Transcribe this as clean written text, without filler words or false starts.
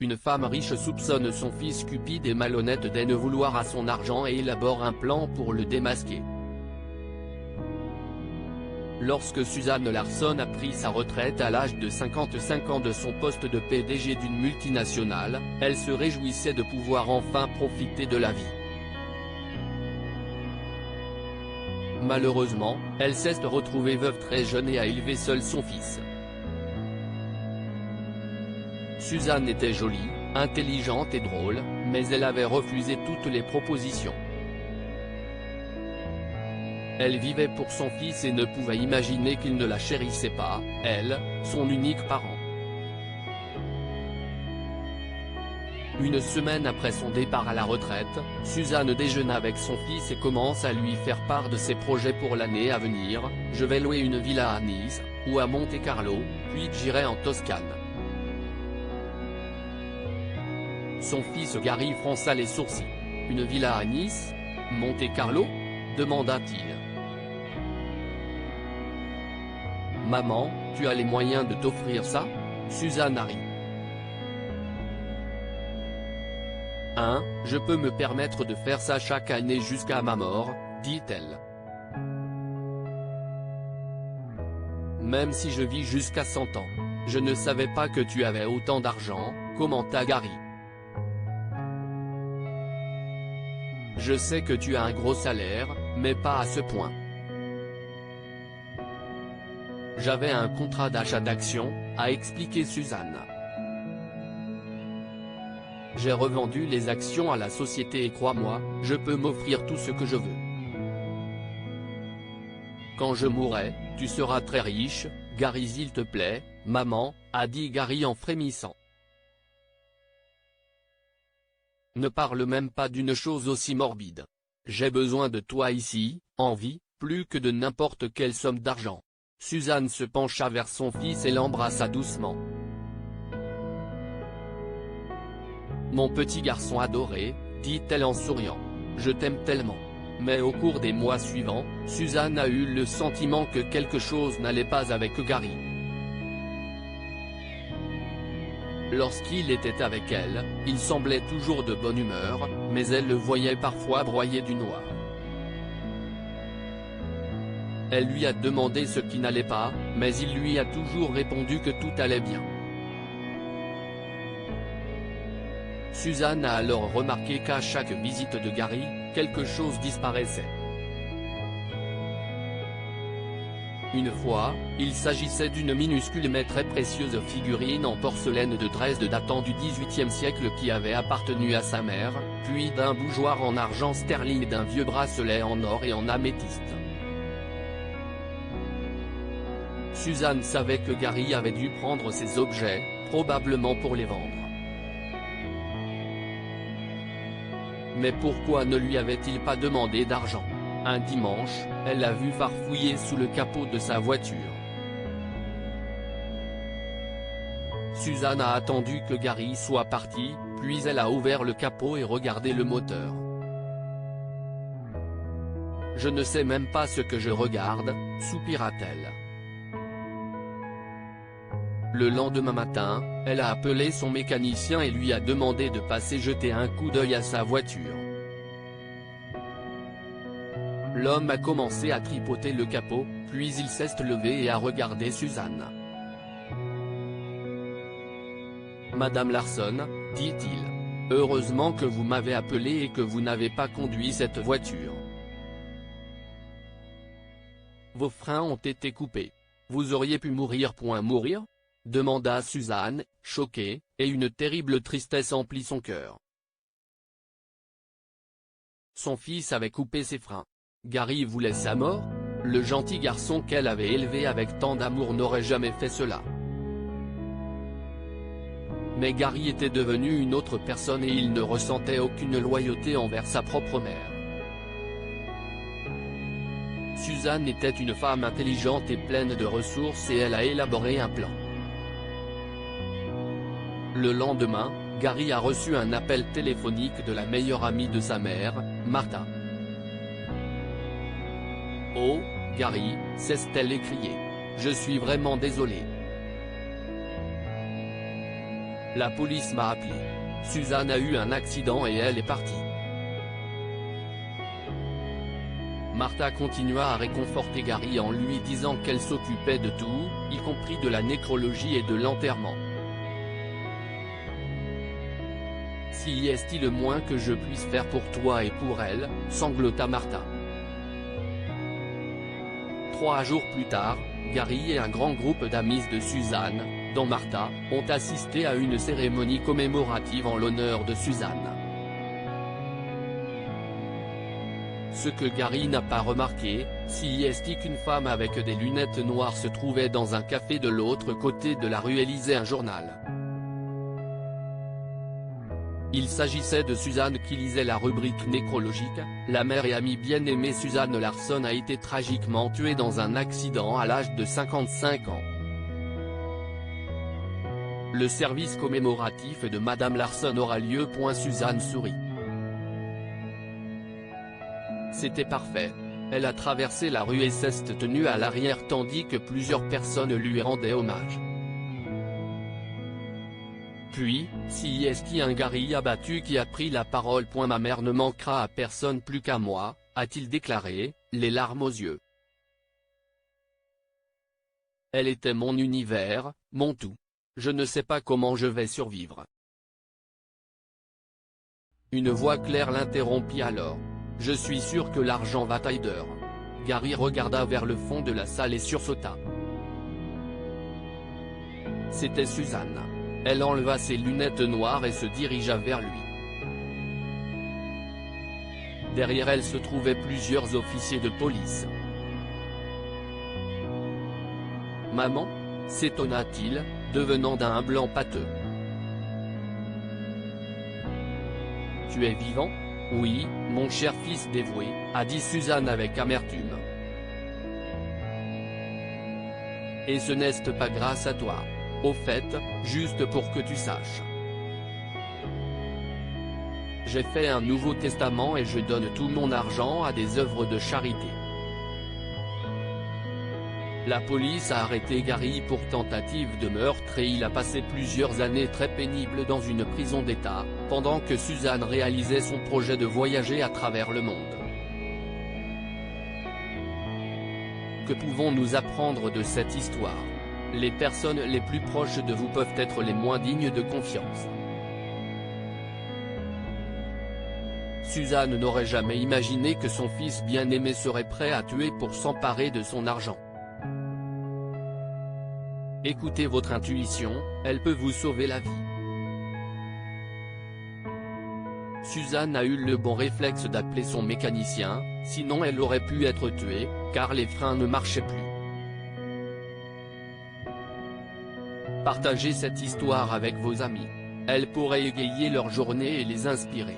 une femme riche soupçonne son fils cupide et malhonnête de ne vouloir à son argent et élabore un plan pour le démasquer. Lorsque Suzanne Larsson a pris sa retraite à l'âge de 55 ans de son poste de PDG d'une multinationale, elle se réjouissait de pouvoir enfin profiter de la vie. Malheureusement, elle s'est retrouvée veuve très jeune et a élevé seule son fils. Suzanne était jolie, intelligente et drôle, mais elle avait refusé toutes les propositions. Elle vivait pour son fils et ne pouvait imaginer qu'il ne la chérissait pas, elle, son unique parent. Une semaine après son départ à la retraite, Suzanne déjeune avec son fils et commence à lui faire part de ses projets pour l'année à venir. « Je vais louer une villa à Nice, ou à Monte-Carlo, puis j'irai en Toscane. » Son fils Gary fronça les sourcils. « Une villa à Nice? Monte-Carlo ?» demanda-t-il. « Maman, tu as les moyens de t'offrir ça ?» Suzanne a ri. « Hein, je peux me permettre de faire ça chaque année jusqu'à ma mort, » dit-elle. « Même si je vis jusqu'à 100 ans. Je ne savais pas que tu avais autant d'argent, » commenta Gary. « Je sais que tu as un gros salaire, mais pas à ce point. J'avais un contrat d'achat d'actions, » a expliqué Suzanne. « J'ai revendu les actions à la société et crois-moi, je peux m'offrir tout ce que je veux. Quand je mourrai, tu seras très riche, Gary s'il te plaît, maman, » a dit Gary en frémissant. « Ne parle même pas d'une chose aussi morbide. J'ai besoin de toi ici, en vie, plus que de n'importe quelle somme d'argent. » Suzanne se pencha vers son fils et l'embrassa doucement. « Mon petit garçon adoré, » dit-elle en souriant. « Je t'aime tellement. » Mais au cours des mois suivants, Suzanne a eu le sentiment que quelque chose n'allait pas avec Gary. Lorsqu'il était avec elle, il semblait toujours de bonne humeur, mais elle le voyait parfois broyer du noir. Elle lui a demandé ce qui n'allait pas, mais il lui a toujours répondu que tout allait bien. Suzanne a alors remarqué qu'à chaque visite de Gary, quelque chose disparaissait. Une fois, il s'agissait d'une minuscule mais très précieuse figurine en porcelaine de Dresde datant du XVIIIe siècle qui avait appartenu à sa mère, puis d'un bougeoir en argent sterling et d'un vieux bracelet en or et en améthyste. Suzanne savait que Gary avait dû prendre ces objets, probablement pour les vendre. Mais pourquoi ne lui avait-il pas demandé d'argent? Un dimanche, elle l'a vu farfouiller sous le capot de sa voiture. Suzanne a attendu que Gary soit parti, puis elle a ouvert le capot et regardé le moteur. « Je ne sais même pas ce que je regarde, » soupira-t-elle. Le lendemain matin, elle a appelé son mécanicien et lui a demandé de passer jeter un coup d'œil à sa voiture. L'homme a commencé à tripoter le capot, puis il s'est levé et a regardé Suzanne. « Madame Larsson, » dit-il. « Heureusement que vous m'avez appelé et que vous n'avez pas conduit cette voiture. Vos freins ont été coupés. Vous auriez pu mourir. » Mourir ? demanda Suzanne, choquée, et une terrible tristesse emplit son cœur. Son fils avait coupé ses freins. Gary voulait sa mort? Le gentil garçon qu'elle avait élevé avec tant d'amour n'aurait jamais fait cela. Mais Gary était devenu une autre personne et il ne ressentait aucune loyauté envers sa propre mère. Suzanne était une femme intelligente et pleine de ressources et elle a élaboré un plan. Le lendemain, Gary a reçu un appel téléphonique de la meilleure amie de sa mère, Martha. « Oh, Gary, » s'est-elle écriée. « Je suis vraiment désolée. La police m'a appelé. Suzanne a eu un accident et elle est partie. Martha continua à réconforter Gary en lui disant qu'elle s'occupait de tout, y compris de la nécrologie et de l'enterrement. Si est-il le moins que je puisse faire pour toi et pour elle, sanglota Martha. 3 jours plus tard, Gary et un grand groupe d'amis de Suzanne, dont Martha, ont assisté à une cérémonie commémorative en l'honneur de Suzanne. Ce que Gary n'a pas remarqué, si est qu'une femme avec des lunettes noires se trouvait dans un café de l'autre côté de la rue et lisait un journal. Il s'agissait de Suzanne qui lisait la rubrique nécrologique. La mère et amie bien-aimée Suzanne Larson a été tragiquement tuée dans un accident à l'âge de 55 ans. Le service commémoratif de Madame Larson aura lieu. Suzanne sourit. C'était parfait. Elle a traversé la rue et s'est tenue à l'arrière tandis que plusieurs personnes lui rendaient hommage. Puis, si est un Gary abattu qui a pris la parole. Ma mère ne manquera à personne plus qu'à moi, a-t-il déclaré, les larmes aux yeux. Elle était mon univers, mon tout. Je ne sais pas comment je vais survivre. Une voix claire l'interrompit alors. Je suis sûr que l'argent va t'aider. Gary regarda vers le fond de la salle et sursauta. C'était Suzanne. Elle enleva ses lunettes noires et se dirigea vers lui. Derrière elle se trouvaient plusieurs officiers de police. « Maman ?» s'étonna-t-il, devenant d'un blanc pâteux. « Tu es vivant ? » « Oui, mon cher fils dévoué, » a dit Suzanne avec amertume. « Et ce n'est pas grâce à toi. Au fait, juste pour que tu saches. J'ai fait un Nouveau Testament et je donne tout mon argent à des œuvres de charité. » La police a arrêté Gary pour tentative de meurtre et il a passé plusieurs années très pénibles dans une prison d'État, pendant que Suzanne réalisait son projet de voyager à travers le monde. Que pouvons-nous apprendre de cette histoire? Les personnes les plus proches de vous peuvent être les moins dignes de confiance. Suzanne n'aurait jamais imaginé que son fils bien-aimé serait prêt à tuer pour s'emparer de son argent. Écoutez votre intuition, elle peut vous sauver la vie. Suzanne a eu le bon réflexe d'appeler son mécanicien, sinon elle aurait pu être tuée, car les freins ne marchaient plus. Partagez cette histoire avec vos amis. Elle pourrait égayer leur journée et les inspirer.